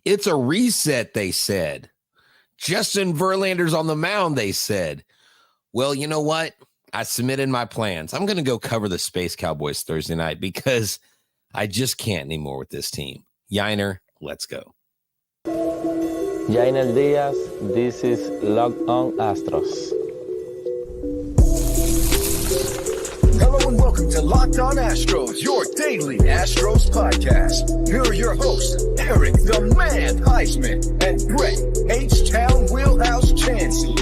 It's a reset, they said. Justin Verlander's on the mound, they said. Well, you know what? I submitted my plans. I'm going to go cover the Space Cowboys Thursday night because I just can't anymore with this team. Yiner, let's go. Yainer Diaz, this is Locked On Astros. Hello and welcome to Locked On Astros, your daily Astros podcast. Here are your hosts, Eric the Man Huysman and Brett H-Town Wheelhouse Chancey.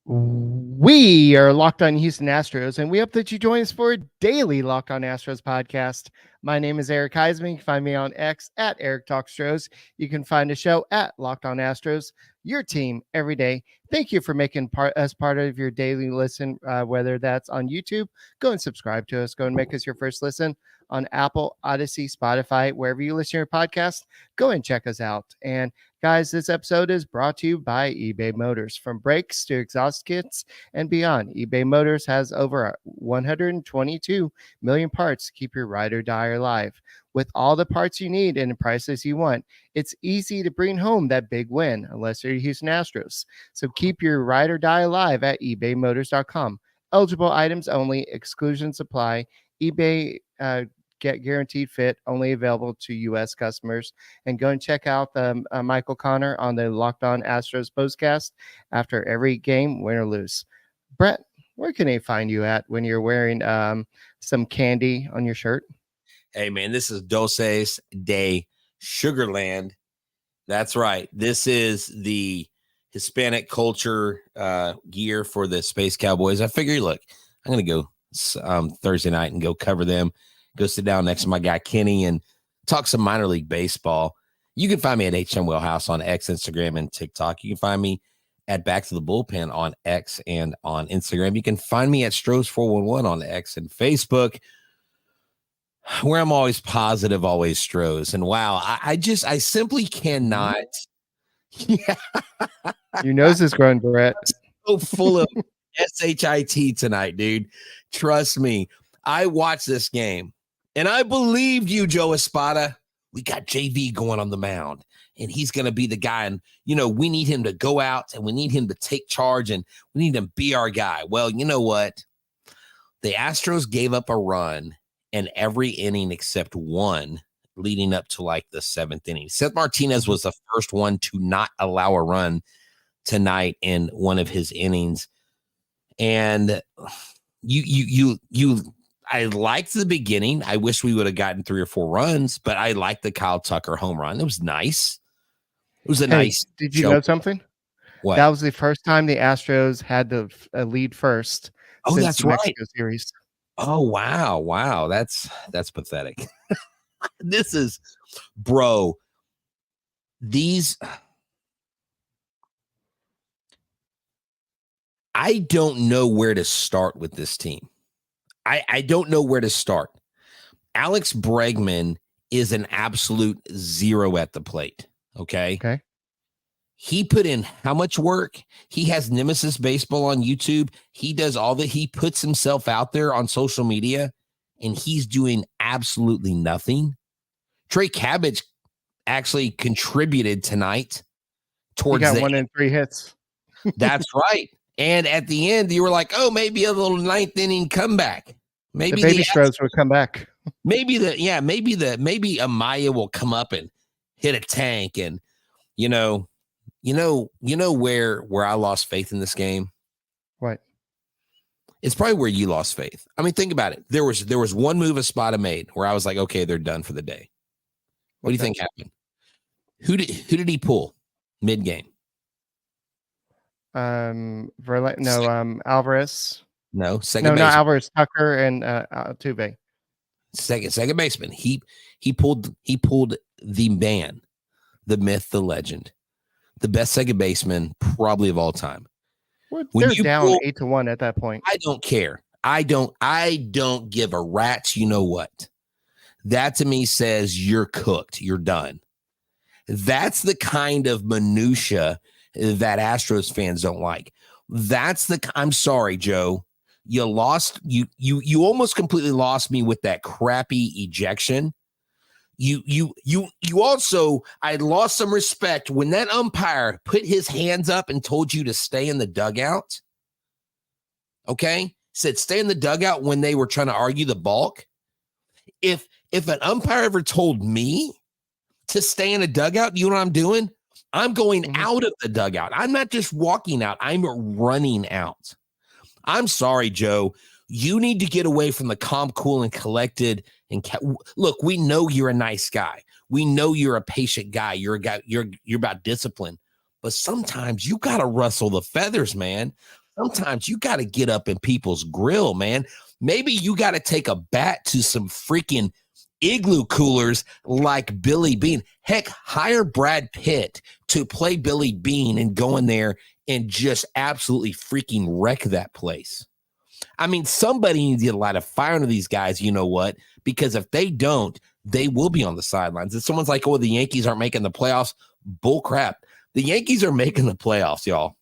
We are Locked On Houston Astros, and we hope that you join us for a daily Locked On Astros podcast. My name is Eric Huysman. You can find me on X at Eric Talkstros. You can find the show at Locked On Astros, your team every day. Thank you for making us part of your daily listen, whether that's on YouTube. Go and subscribe to us. Go and make us your first listen on Apple, Odyssey, Spotify, wherever you listen to your podcast. Go and check us out. And guys, this episode is brought to you by eBay Motors. From brakes to exhaust kits and beyond, eBay Motors has over 122 million parts to keep your ride or die alive. With all the parts you need and the prices you want, it's easy to bring home that big win, unless you're Houston Astros. So keep your ride or die alive at ebaymotors.com. Eligible items only, exclusions apply. eBay get guaranteed fit, only available to U.S. customers. And go and check out Michael Connor on the Locked On Astros postcast after every game, win or lose. Brett, where can they find you at when you're wearing some candy on your shirt? Hey, man, this is Dulces de Sugarland. That's right. This is the Hispanic culture gear for the Space Cowboys. I figure, look, I'm going to go Thursday night and go cover them. Go sit down next to my guy Kenny and talk some minor league baseball. You can find me at HM Wheelhouse on X, Instagram, and TikTok. You can find me at Back to the Bullpen on X and on Instagram. You can find me at Stros411 on X and Facebook, where I'm always positive, always Stros. And wow, I simply cannot. Yeah. Your nose is growing, Brett. So full of SHIT tonight, dude. Trust me. I watched this game. And I believed you, Joe Espada. We got JV going on the mound, and he's going to be the guy. And, we need him to go out, and we need him to take charge, and we need him to be our guy. Well, you know what? The Astros gave up a run in every inning except one leading up to like the seventh inning. Seth Martinez was the first one to not allow a run tonight in one of his innings. And I liked the beginning. I wish we would have gotten 3 or 4 runs, but I liked the Kyle Tucker home run. It was nice. It was a nice. Did you know something? What? That was the first time the Astros had the lead first. Oh, that's the right. Mexico series. Oh, wow. That's pathetic. This is, bro. I don't know where to start with this team. I don't know where to start. Alex Bregman is an absolute zero at the plate. Okay. He put in how much work? He has Nemesis Baseball on YouTube. He does all that. He puts himself out there on social media, and he's doing absolutely nothing. Trey Cabbage actually contributed tonight towards he got 1 in 3 hits. That's right. And at the end, you were like, oh, maybe a little ninth inning comeback. Maybe the baby Astros will come back. Maybe Amaya will come up and hit a tank. And where I lost faith in this game? What? It's probably where you lost faith. I mean, think about it. There was one move Espada made where I was like, okay, they're done for the day. What do you think happened? Who did he pull mid-game? Alvarez. No, second baseman. Not Alvarez, Tucker and Altuve. Second baseman. He pulled the man, the myth, the legend, the best second baseman probably of all time. They're down 8-1 at that point. I don't care. I don't give a rat's. You know what? That to me says you're cooked. You're done. That's the kind of minutia that Astros fans don't like. I'm sorry, Joe. You lost. You almost completely lost me with that crappy ejection. You also, I lost some respect when that umpire put his hands up and told you to stay in the dugout. Okay? Said stay in the dugout when they were trying to argue the balk. If an umpire ever told me to stay in a dugout, you know what I'm doing? I'm going out of the dugout. I'm not just walking out. I'm running out. I'm sorry, Joe. You need to get away from the calm, cool, and collected. And look, we know you're a nice guy. We know you're a patient guy. You're a guy. You're about discipline. But sometimes you got to rustle the feathers, man. Sometimes you got to get up in people's grill, man. Maybe you got to take a bat to some freaking igloo coolers like Billy Bean. Heck, hire Brad Pitt to play Billy Bean and go in there and just absolutely freaking wreck that place. I mean, somebody needs to get a lot of fire into these guys, you know what? Because if they don't, they will be on the sidelines. If someone's like, oh, the Yankees aren't making the playoffs, bull crap. The Yankees are making the playoffs, y'all.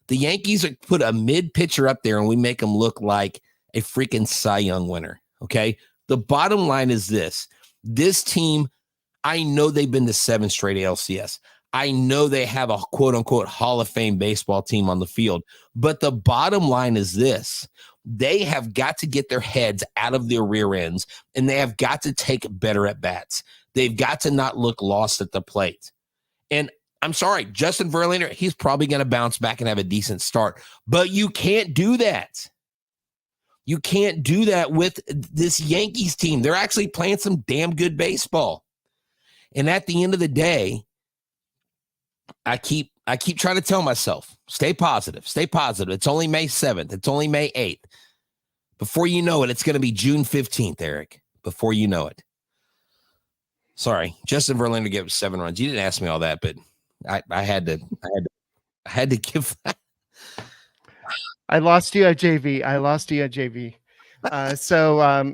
The Yankees put a mid-pitcher up there, and we make them look like a freaking Cy Young winner, okay? The bottom line is this. This team, I know they've been to 7 straight ALCS. I know they have a quote-unquote Hall of Fame baseball team on the field. But the bottom line is this. They have got to get their heads out of their rear ends, and they have got to take better at-bats. They've got to not look lost at the plate. And I'm sorry, Justin Verlander, he's probably going to bounce back and have a decent start. But you can't do that. You can't do that with this Yankees team. They're actually playing some damn good baseball. And at the end of the day, I keep trying to tell myself, stay positive, stay positive. It's only May 7th. It's only May 8th. Before you know it, it's going to be June 15th, Eric. Before you know it. Sorry, Justin Verlander gave up 7 runs. You didn't ask me all that, but I had to give that. I lost you at JV.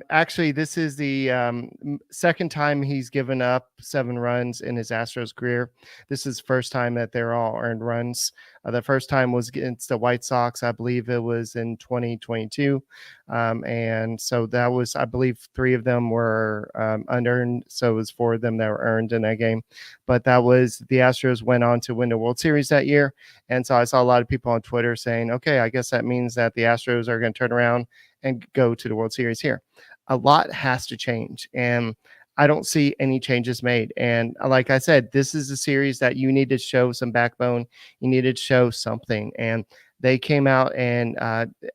Actually, this is the second time he's given up 7 runs in his Astros career. This is the first time that they're all earned runs. The first time was against the White Sox. I believe it was in 2022. And so that was, I believe 3 of them were unearned. So it was 4 of them that were earned in that game. But that was, the Astros went on to win the World Series that year. And so I saw a lot of people on Twitter saying, okay, I guess that means that the Astros are going to turn around and go to the World Series here. A lot has to change. And I don't see any changes made. And like I said, this is a series that you need to show some backbone. You need to show something. And they came out and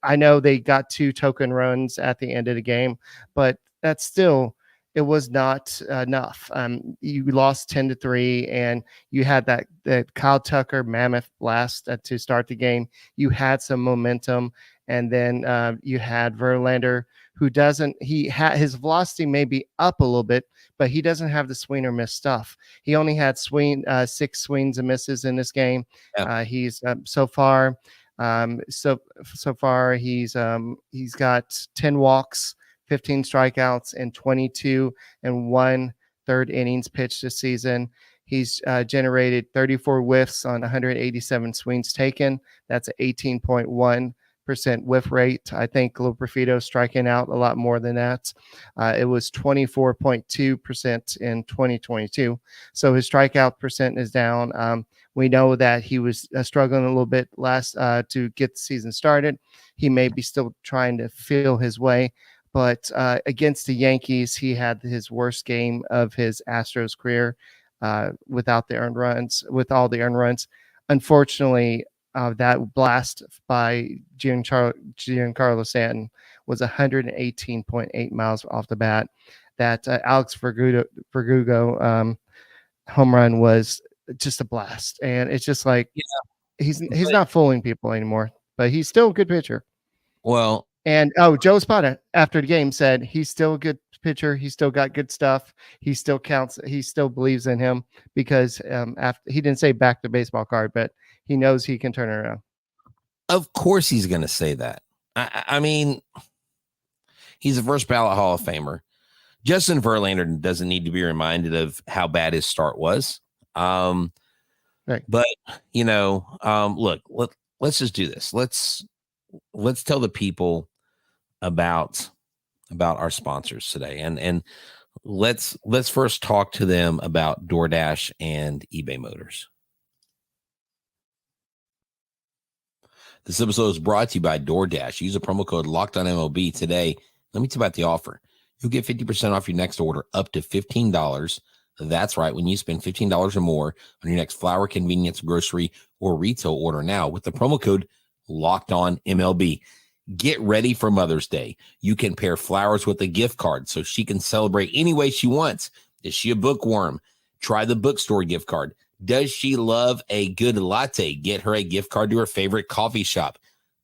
I know they got 2 token runs at the end of the game, but that's still, it was not enough. You lost 10-3 and you had that Kyle Tucker mammoth blast to start the game. You had some momentum. And then you had Verlander, who doesn't, his velocity may be up a little bit, but he doesn't have the swing or miss stuff. He only had 6 swings and misses in this game. Yeah. He's so far he's got 10 walks, 15 strikeouts, and 22 and 1/3 innings pitched this season. He's generated 34 whiffs on 187 swings taken. That's an 18.1% whiff rate. I think Loperfido's striking out a lot more than that. It was 24.2% in 2022. So his strikeout percent is down. We know that he was struggling a little bit last to get the season started. He may be still trying to feel his way, but against the Yankees, he had his worst game of his Astros career without the earned runs, with all the earned runs. Unfortunately, that blast by Giancarlo Stanton was 118.8 miles off the bat. That Alex Verdugo home run was just a blast, and it's just like he's not fooling people anymore. But he's still a good pitcher. Well, and Joe Espada after the game said he's still a good pitcher. He's still got good stuff. He still counts. He still believes in him because after he didn't say back the baseball card, but he knows he can turn it around. Of course he's going to say that. I mean, he's a first ballot Hall of Famer. Justin Verlander doesn't need to be reminded of how bad his start was. Right. But, look, let's just do this. Let's tell the people about our sponsors today. And let's first talk to them about DoorDash and eBay Motors. This episode is brought to you by DoorDash. Use the promo code LOCKEDONMLB today. Let me tell you about the offer. You'll get 50% off your next order up to $15. That's right. When you spend $15 or more on your next flour, convenience, grocery, or retail order now with the promo code LOCKEDONMLB. Get ready for Mother's Day. You can pair flowers with a gift card so she can celebrate any way she wants. Is she a bookworm? Try the bookstore gift card. Does she love a good latte? Get her a gift card to her favorite coffee shop.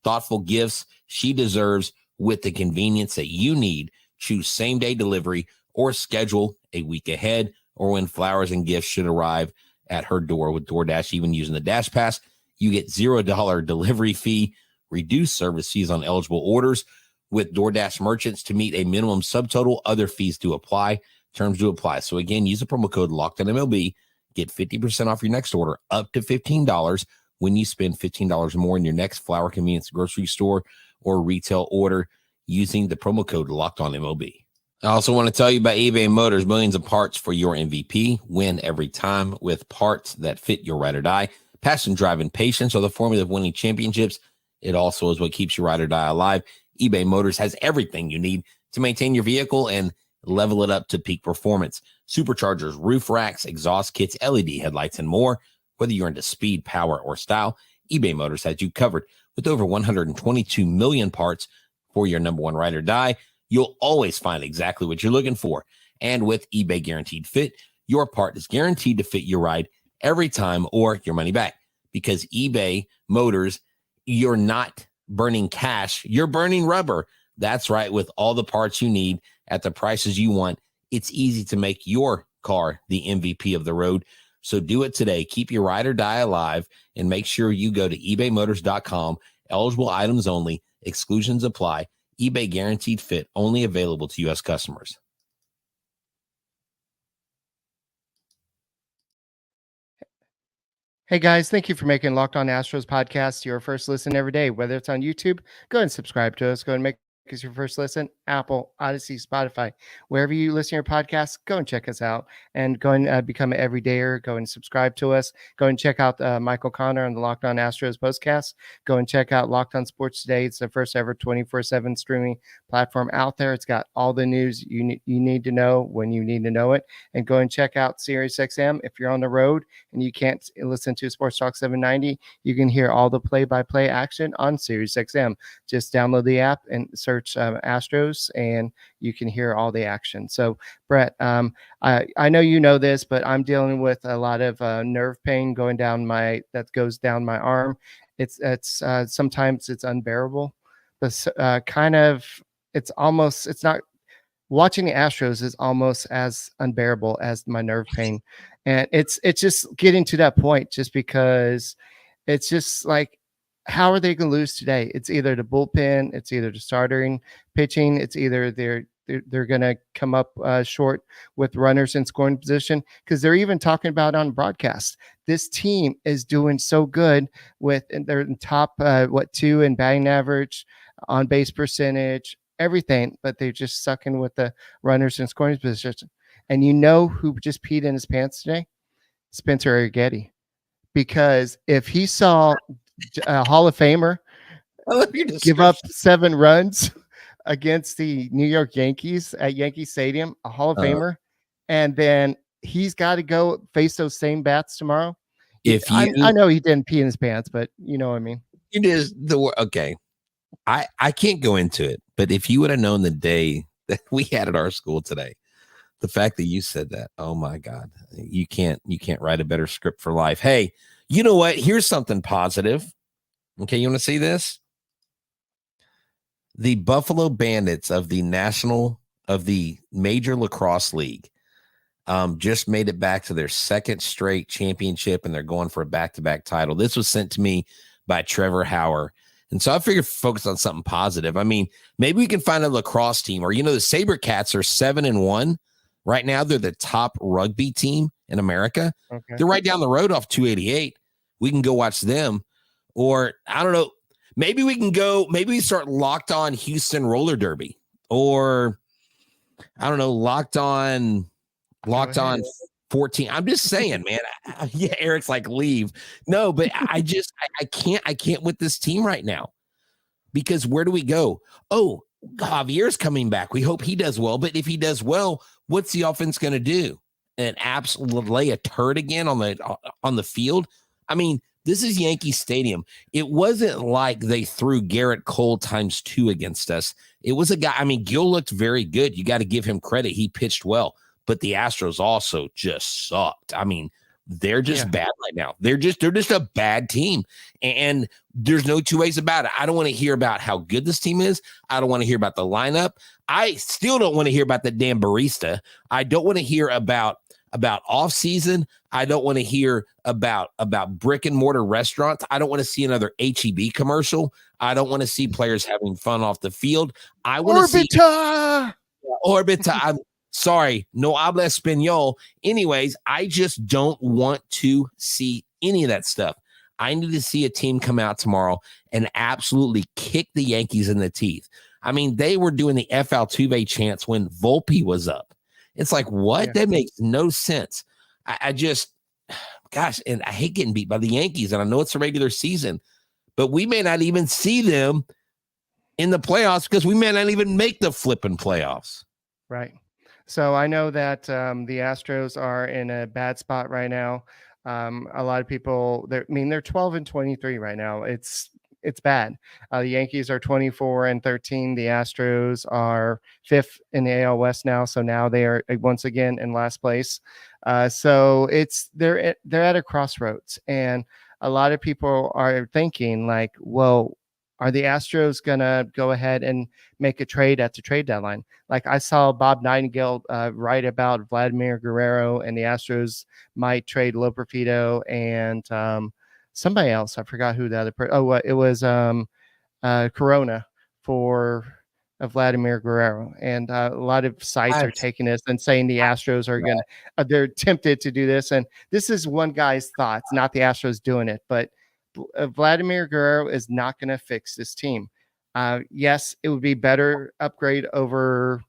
Thoughtful gifts she deserves with the convenience that you need. Choose same-day delivery or schedule a week ahead or when flowers and gifts should arrive at her door with DoorDash. Even using the Dash Pass, you get $0 delivery fee, reduced service fees on eligible orders with DoorDash merchants to meet a minimum subtotal. Other fees do apply. Terms do apply. So again, use the promo code LOCKEDONMLB. Get 50% off your next order up to $15 when you spend $15 or more in your next flour, convenience, grocery store, or retail order using the promo code LOCKEDONMLB. I also want to tell you about eBay Motors. Millions of parts for your MVP. Win every time with parts that fit your ride or die. Passion, drive, and patience are the formula of winning championships. It also is what keeps your ride or die alive. eBay Motors has everything you need to maintain your vehicle and level it up to peak performance. Superchargers, roof racks, exhaust kits, LED headlights, and more. Whether you're into speed, power, or style, eBay Motors has you covered. With over 122 million parts for your number one ride or die, you'll always find exactly what you're looking for. And with eBay Guaranteed Fit, your part is guaranteed to fit your ride every time or your money back. Because eBay Motors, you're not burning cash, you're burning rubber. That's right. With all the parts you need at the prices you want, it's easy to make your car the MVP of the road. So do it today. Keep your ride or die alive and make sure you go to ebaymotors.com. Eligible items only. Exclusions apply. eBay Guaranteed Fit, only available to U.S. customers. Hey guys, thank you for making Locked On Astros podcast your first listen every day. Whether it's on YouTube, go ahead and subscribe to us. Go ahead and make us your first listen. Apple, Odyssey, Spotify, wherever you listen to your podcast, go and check us out and go and become an everydayer. Go and subscribe to us. Go and check out Michael Connor on the Locked On Astros podcast. Go and check out Locked On Sports Today. It's the first ever 24/7 streaming platform out there. It's got all the news you need to know when you need to know it. And go and check out SiriusXM. If you're on the road and you can't listen to Sports Talk 790, you can hear all the play-by-play action on SiriusXM. Just download the app and search Astros, and you can hear all the action. So, Brett, I know you know this, but I'm dealing with a lot of nerve pain that goes down my arm. It's sometimes it's unbearable, but it's not. Watching the Astros is almost as unbearable as my nerve pain. And it's just getting to that point just because it's just like, how are they going to lose today? It's either the bullpen, it's either the starting pitching, it's either they're going to come up short with runners in scoring position, because they're even talking about on broadcast. This team is doing so good they're in top 2 in batting average, on base percentage, everything, but they're just sucking with the runners in scoring position. And you know who just peed in his pants today? Spencer Arrighetti. Because if he saw a Hall of Famer give up 7 runs against the New York Yankees at Yankee Stadium, a Hall of Famer, and then he's got to go face those same bats tomorrow. I know he didn't pee in his pants, but you know what I mean. It is okay. I can't go into it, but if you would have known the day that we had at our school today, the fact that you said that, oh my God, you can't write a better script for life. Hey, you know what? Here's something positive. Okay, you want to see this? The Buffalo Bandits of the Major Lacrosse League just made it back to their second straight championship, and they're going for a back-to-back title. This was sent to me by Trevor Hauer. And so I figured focus on something positive. I mean, maybe we can find a lacrosse team, or, the SaberCats are 7-1 right now. They're the top rugby team in America. Okay. They're right down the road off 288. We can go watch them. Or I don't know, maybe we start Locked On Houston Roller Derby, or I don't know, locked on 14. I'm just saying, man. Yeah, Eric's like, leave. No, but I can't with this team right now, because where do we go? Oh, Javier's coming back. We hope he does well. But if he does well, what's the offense going to do? And absolutely lay a turd again on the field? I mean, this is Yankee Stadium. It wasn't like they threw Garrett Cole times 2 against us. It was a guy. I mean, Gil looked very good. You got to give him credit. He pitched well. But the Astros also just sucked. I mean, they're just bad right now. They're just a bad team. And there's no two ways about it. I don't want to hear about how good this team is. I don't want to hear about the lineup. I still don't want to hear about the damn barista. I don't want to hear about off season. I don't want to hear about brick and mortar restaurants. I don't want to see another HEB commercial. I don't want to see players having fun off the field. I want to see Orbita. I'm sorry, no habla español. Anyways, I just don't want to see any of that stuff. I need to see a team come out tomorrow and absolutely kick the Yankees in the teeth. I mean, they were doing the F. Altuve chants when Volpe was up. It's like, what? Yeah. That makes no sense. I just, gosh, and I hate getting beat by the Yankees, and I know it's a regular season, but we may not even see them in the playoffs because we may not even make the flipping playoffs. Right. So I know that the Astros are in a bad spot right now. A lot of people, they're 12-23 right now. It's bad. The Yankees are 24-13. The Astros are 5th in the AL West now. So now they are once again in last place. So they're at a crossroads, and a lot of people are thinking like, well, are the Astros going to go ahead and make a trade at the trade deadline? Like I saw Bob Nightingale write about Vladimir Guerrero, and the Astros might trade Loperfido and somebody else. I forgot who the other person. It was Corona for Vladimir Guerrero. And a lot of sites are taking this and saying the Astros are going to, they're tempted to do this. And this is one guy's thoughts, not the Astros doing it, but Vladimir Guerrero is not going to fix this team. Yes, it would be better upgrade over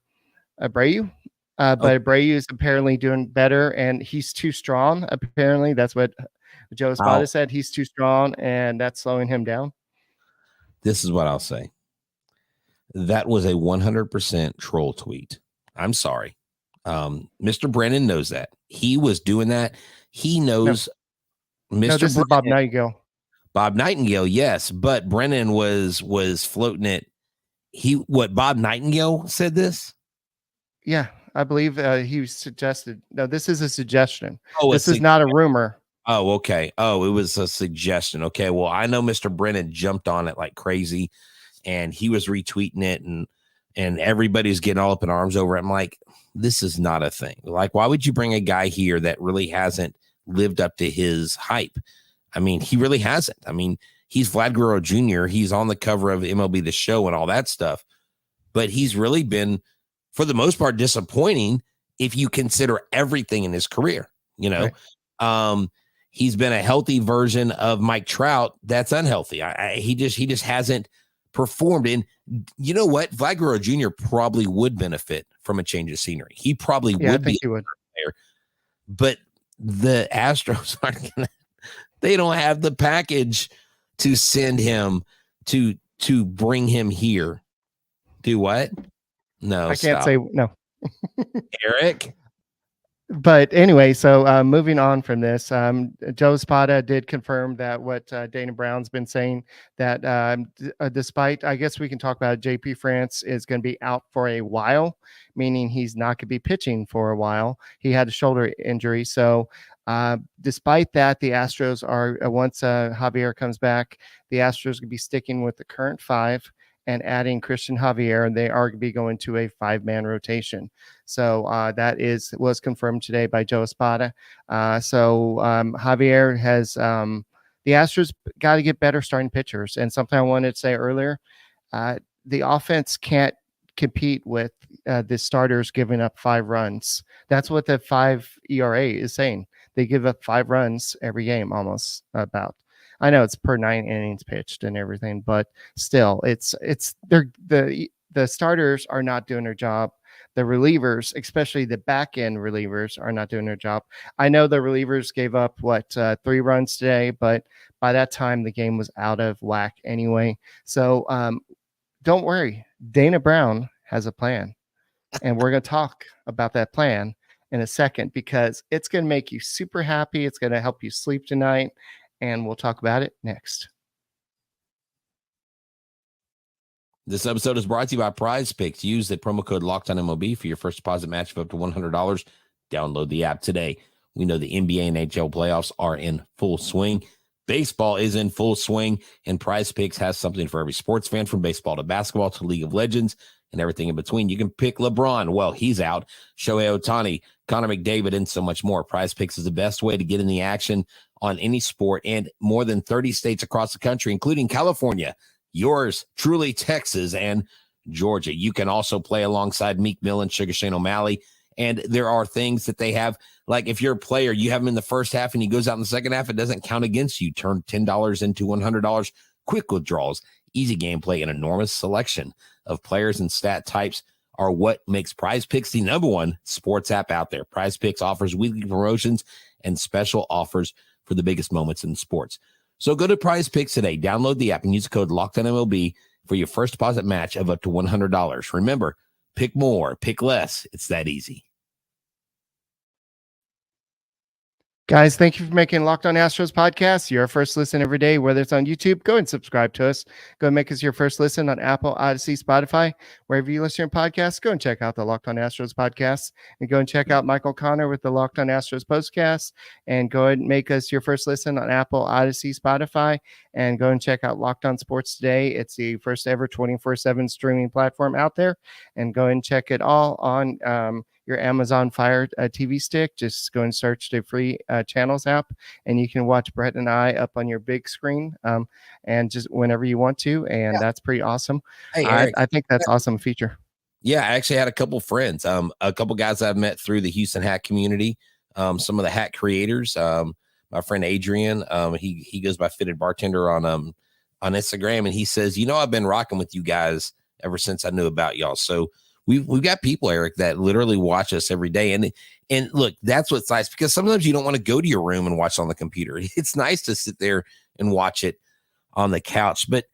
Abreu, but Abreu is apparently doing better, and he's too strong. Apparently, that's what Joe Espada said. He's too strong, and that's slowing him down. This is what I'll say. That was a 100% troll tweet. I'm sorry. Mr. Brennan knows that. He was doing that. He knows. No, this is Bob Nightingale. Bob Nightingale, yes, but Brennan was floating it. Bob Nightingale said this? Yeah, I believe he suggested. No, this is a suggestion. This is not a rumor. Oh, okay. Oh, it was a suggestion. Okay, well, I know Mr. Brennan jumped on it like crazy, and he was retweeting it, and everybody's getting all up in arms over it. I'm like, this is not a thing. Like, why would you bring a guy here that really hasn't lived up to his hype? I mean, he really hasn't. I mean, he's Vlad Guerrero Jr. He's on the cover of MLB The Show and all that stuff. But he's really been, for the most part, disappointing if you consider everything in his career. You know, right. He's been a healthy version of Mike Trout that's unhealthy. He just hasn't performed. And you know what? Vlad Guerrero Jr. probably would benefit from a change of scenery. He probably would be a player. But the Astros aren't going to. They don't have the package to send him to bring him here. Do what? No, I can't say no. Eric. But anyway, so moving on from this, Joe Espada did confirm that what Dana Brown's been saying, that despite, I guess we can talk about it, JP France is going to be out for a while, meaning he's not going to be pitching for a while. He had a shoulder injury. So despite that, the Astros are, once Javier comes back, the Astros going to be sticking with the current 5 and adding Christian Javier, and they are going to be going to a 5-man rotation. So that was confirmed today by Joe Espada. So Javier has the Astros got to get better starting pitchers. And something I wanted to say earlier, the offense can't compete with the starters giving up 5 runs. That's what the 5 ERA is saying. They give up 5 runs every game, almost about. I know it's per 9 innings pitched and everything, but still, the starters are not doing their job. the relievers, especially the back end relievers, are not doing their job. I know the relievers gave up 3 runs today, but by that time the game was out of whack anyway. So don't worry, Dana Brown has a plan, and we're going to talk about that plan in a second because it's going to make you super happy. It's going to help you sleep tonight, and we'll talk about it next. This episode is brought to you by Prize Picks. Use the promo code LOCKEDONMLB for your first deposit match of up to $100. Download the app today. We know the NBA and NHL playoffs are in full swing. Baseball is in full swing, and Prize Picks has something for every sports fan, from baseball to basketball to League of Legends and everything in between. You can pick LeBron. Well, he's out. Shohei Ohtani, Connor McDavid, and so much more. Prize Picks is the best way to get in the action on any sport, and more than 30 states across the country, including California, yours truly, Texas, and Georgia. You can also play alongside Meek Mill and Sugar Shane O'Malley. And there are things that they have, like if you're a player, you have him in the first half and he goes out in the second half, it doesn't count against you. Turn $10 into $100. Quick withdrawals, easy gameplay, and enormous selection of players and stat types are what makes Prize Picks the #1 sports app out there. Prize Picks offers weekly promotions and special offers for the biggest moments in sports. So go to Prize Picks today, download the app, and use the code LOCKEDONMLB for your first deposit match of up to $100. Remember, pick more, pick less. It's that easy. Guys, thank you for making Locked On Astros podcast your first listen every day, whether it's on YouTube. Go and subscribe to us. Go and make us your first listen on Apple, Odyssey, Spotify, wherever you listen to your podcasts. Go and check out the Locked On Astros podcast, and go and check out Michael Connor with the Locked On Astros podcast, and go ahead and make us your first listen on Apple, Odyssey, Spotify, and go and check out Locked On Sports Today. It's the first ever 24/7 streaming platform out there, and go and check it all on your Amazon Fire TV stick. Just go and search the free channels app, and you can watch Brett and I up on your big screen and just whenever you want to. And that's pretty awesome. Hey, Eric, I think that's awesome feature. Yeah, I actually had a couple friends, a couple guys I've met through the Houston hat community, some of the hat creators. My friend Adrian, he goes by Fitted Bartender on Instagram, and he says, I've been rocking with you guys ever since I knew about y'all. So we've got people, Eric, that literally watch us every day. And look, that's what's nice, because sometimes you don't want to go to your room and watch on the computer. It's nice to sit there and watch it on the couch. But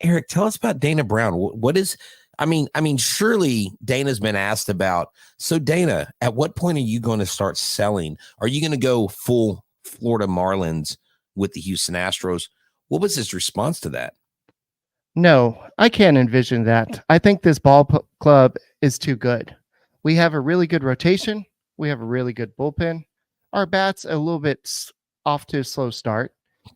Eric, tell us about Dana Brown. What is, surely Dana's been asked about. So Dana, at what point are you going to start selling? Are you going to go full Florida Marlins with the Houston Astros? What was his response to that? No, I can't envision that. I think this club is too good. We have a really good rotation. We have a really good bullpen. Our bat's a little bit off to a slow start.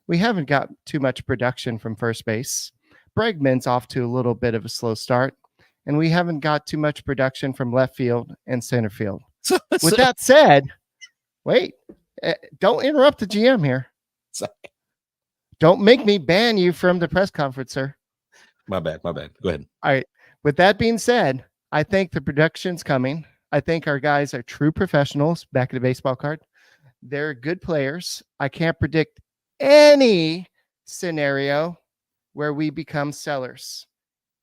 We haven't got too much production from first base. Bregman's off to a little bit of a slow start. And we haven't got too much production from left field and center field. With that said, wait, don't interrupt the GM here. Sorry. Don't make me ban you from the press conference, sir. My bad. Go ahead. All right. With that being said, I think the production's coming. I think our guys are true professionals. Back of the baseball card. They're good players. I can't predict any scenario where we become sellers.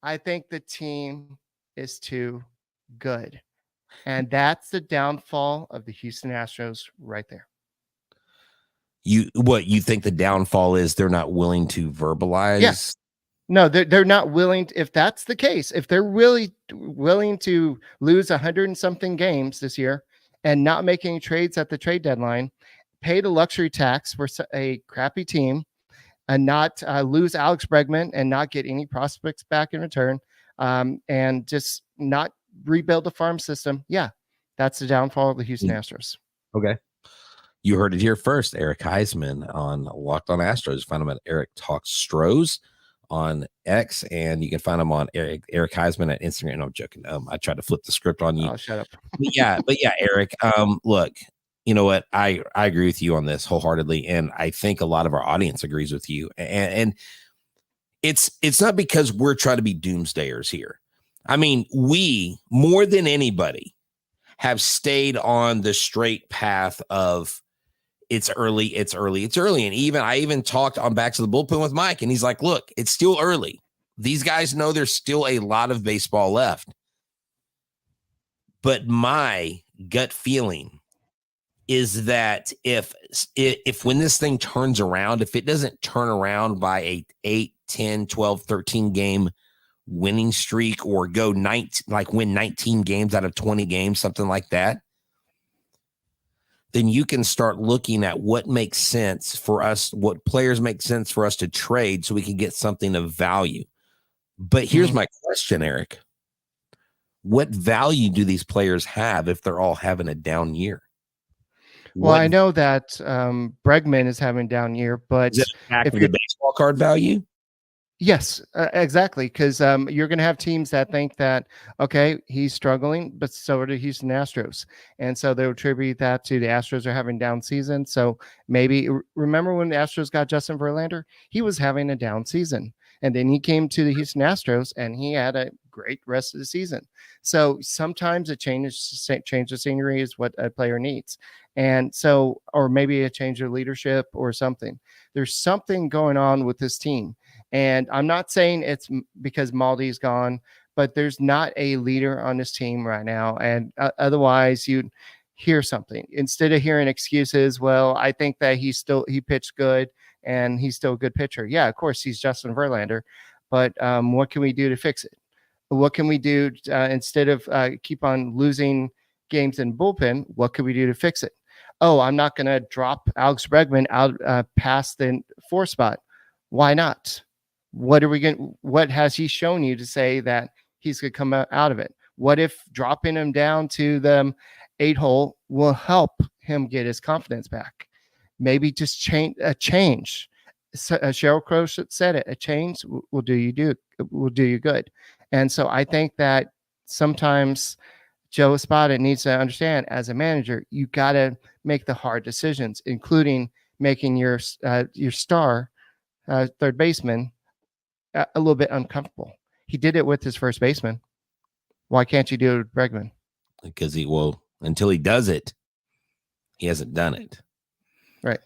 I think the team is too good. And that's the downfall of the Houston Astros right there. You think the downfall is they're not willing to verbalize? Yes. No, they're not willing. If that's the case, if they're really willing to lose 100 and something games this year and not making trades at the trade deadline, pay the luxury tax for a crappy team, and not lose Alex Bregman and not get any prospects back in return, and just not rebuild the farm system. Yeah, that's the downfall of the Houston Astros. Okay. You heard it here first. Eric Huysman on Locked On Astros. Find him at Eric Talks Stros on X, and you can find him on Eric Huysman at Instagram. No, I'm joking. I tried to flip the script on you. Oh, shut up. but yeah, Eric. Look, you know what? I agree with you on this wholeheartedly, and I think a lot of our audience agrees with you. And it's not because we're trying to be doomsdayers here. I mean, we more than anybody have stayed on the straight path of it's early. And I even talked on Back to the Bullpen with Mike, and he's like, look, it's still early. These guys know there's still a lot of baseball left. But my gut feeling is that if when this thing turns around, if it doesn't turn around by a 8, 10, 12, 13 game winning streak, or go win 19 games out of 20 games, something like that, then you can start looking at what makes sense for us, what players make sense for us to trade so we can get something of value. But here's my question, Eric. What value do these players have if they're all having a down year? Well, I know that Bregman is having a down year, but is it back to the baseball card value? Yes, exactly. Because you're going to have teams that think that, okay, he's struggling, but so are the Houston Astros. And so they'll attribute that to the Astros are having down season. So maybe remember when the Astros got Justin Verlander? He was having a down season. And then he came to the Houston Astros and he had a great rest of the season. So sometimes a change of scenery is what a player needs. And so, or maybe a change of leadership or something. There's something going on with this team. And I'm not saying it's because Maldi's gone, but there's not a leader on this team right now. And otherwise, you'd hear something instead of hearing excuses. Well, I think that he pitched good and he's still a good pitcher. Yeah, of course, he's Justin Verlander. But what can we do to fix it? What can we do instead of keep on losing games in bullpen? What can we do to fix it? Oh, I'm not going to drop Alex Bregman out past the 4 spot. Why not? What has he shown you to say that he's going to come out of it? What if dropping him down to the 8 hole will help him get his confidence back? Maybe just change. Sheryl Crow said it. A change will do you good. And so I think that sometimes Joe Espada needs to understand, as a manager, you got to make the hard decisions, including making your star third baseman a little bit uncomfortable. He did it with his first baseman. Why can't you do it with Bregman? Because until he does it, he hasn't done it. Right.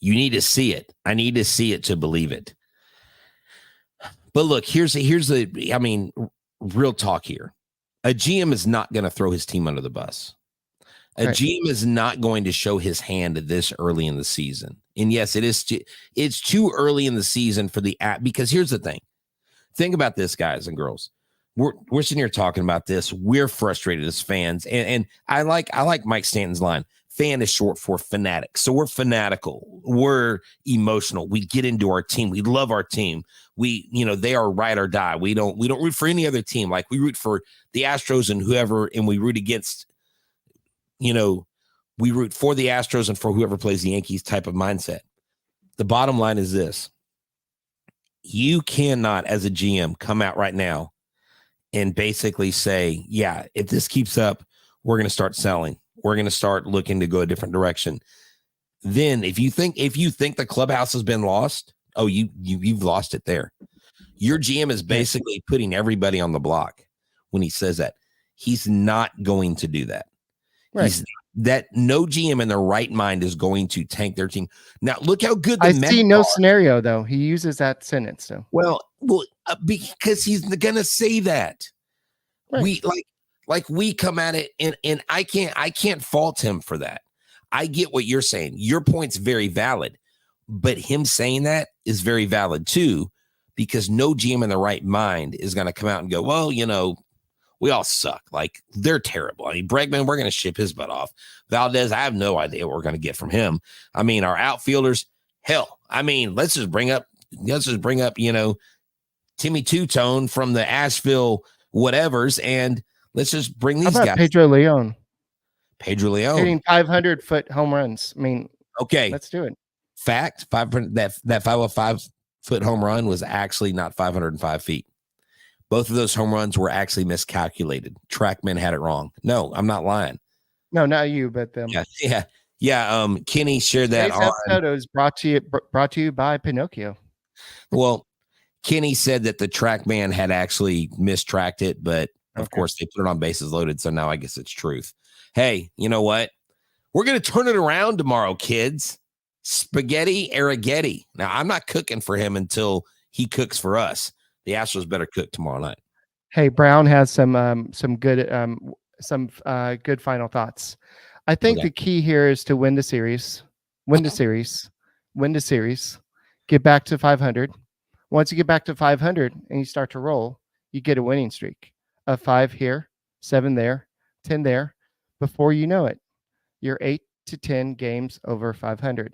You need to see it. I need to see it to believe it. But look, here's real talk here. A GM is not going to throw his team under the bus. A GM is not going to show his hand this early in the season. And yes, it's too early in the season for because here's the thing. Think about this, guys and girls. We're sitting here talking about this. We're frustrated as fans. And I like Mike Stanton's line. Fan is short for fanatic. So we're fanatical. We're emotional. We get into our team. We love our team. They are ride or die. We don't root for any other team. Like, we root for the Astros and whoever, and we root against, we root for the Astros and for whoever plays the Yankees type of mindset. The bottom line is this. You cannot, as a GM, come out right now and basically say, yeah, if this keeps up, we're going to start selling. We're going to start looking to go a different direction. Then if you think the clubhouse has been lost, you've lost it there. Your GM is basically putting everybody on the block when he says that. He's not going to do that. Right. That no GM in their right mind is going to tank their team. Now, look how good the Mets see no scenario, though. He uses that sentence, though. Well, because he's going to say that. Right. We come at it, and I can't fault him for that. I get what you're saying. Your point's very valid, but him saying that is very valid too, because no GM in the right mind is going to come out and go, well, we all suck. Like, they're terrible. I mean, Bregman, we're going to ship his butt off. Valdez, I have no idea what we're going to get from him. I mean, our outfielders, hell, I mean, let's just bring up, Timmy Two-Tone from the Asheville whatevers, and let's just bring these guys. Pedro Leon hitting 500-foot home runs. I mean, okay, let's do it. Fact, 500, that 505-foot home run was actually not 505 feet. Both of those home runs were actually miscalculated. Trackman had it wrong. No, I'm not lying. No, not you, but them. Yeah. Kenny shared that. Today's episode is brought to you by Pinocchio. Well, Kenny said that the Trackman had actually mistracked it, but of course they put it on bases loaded. So now I guess it's truth. Hey, you know what? We're going to turn it around tomorrow, kids. Spaghetti Arrighetti. Now, I'm not cooking for him until he cooks for us. The Astros better cook tomorrow night. Hey, Brown has some good some good final thoughts. I think Okay. the key here is to win the series, get back to 500. Once you get back to 500 and you start to roll, you get a winning streak of 5 here, 7 there, 10 there. Before you know it, you're 8 to 10 games over 500.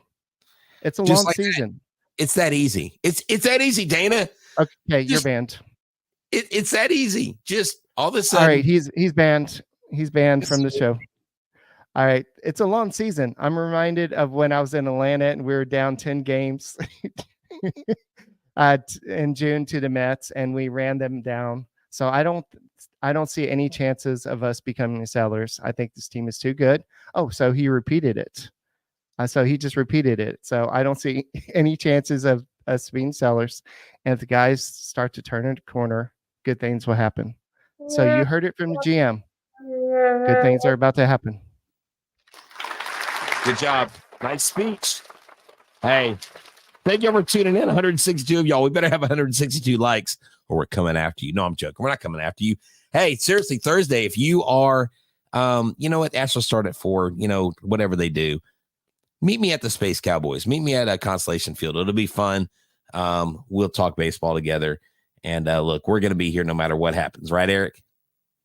It's a long season. It's that easy. It's that easy, Dana. Okay, you're banned. It's that easy. Just all of a sudden. All right, he's banned. He's banned from the show. All right, it's a long season. I'm reminded of when I was in Atlanta and we were down 10 games in June to the Mets, and we ran them down. So I don't see any chances of us becoming sellers. I think this team is too good. Oh, so he repeated it. So he just repeated it. So I don't see any chances of us being sellers. And if the guys start to turn a corner, good things will happen. So you heard it from the GM. Good things are about to happen. Good job. Nice speech. Hey, thank you for tuning in. 162 of y'all. We better have 162 likes or we're coming after you. No, I'm joking. We're not coming after you. Hey, seriously, Thursday, if you are, you know what, Astros start at 4, whatever they do, meet me at the Space Cowboys. Meet me at a Constellation Field. It'll be fun. We'll talk baseball together. And look, we're going to be here no matter what happens. Right, Eric?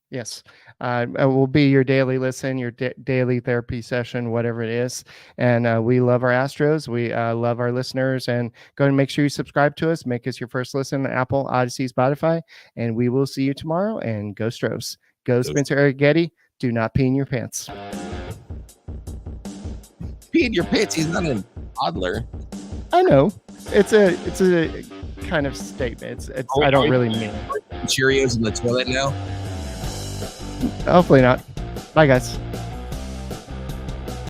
Yes. It will be your daily listen, your daily therapy session, whatever it is. And we love our Astros. We love our listeners. And go and make sure you subscribe to us. Make us your first listen on Apple, Odyssey, Spotify. And we will see you tomorrow. And go Stros. Go Spencer Arrighetti. Do not pee in your pants. Pee in your pants. He's not an toddler. I know. It's a kind of statement. I don't really mean it. Cheerios in the toilet now. Hopefully not. Bye, guys.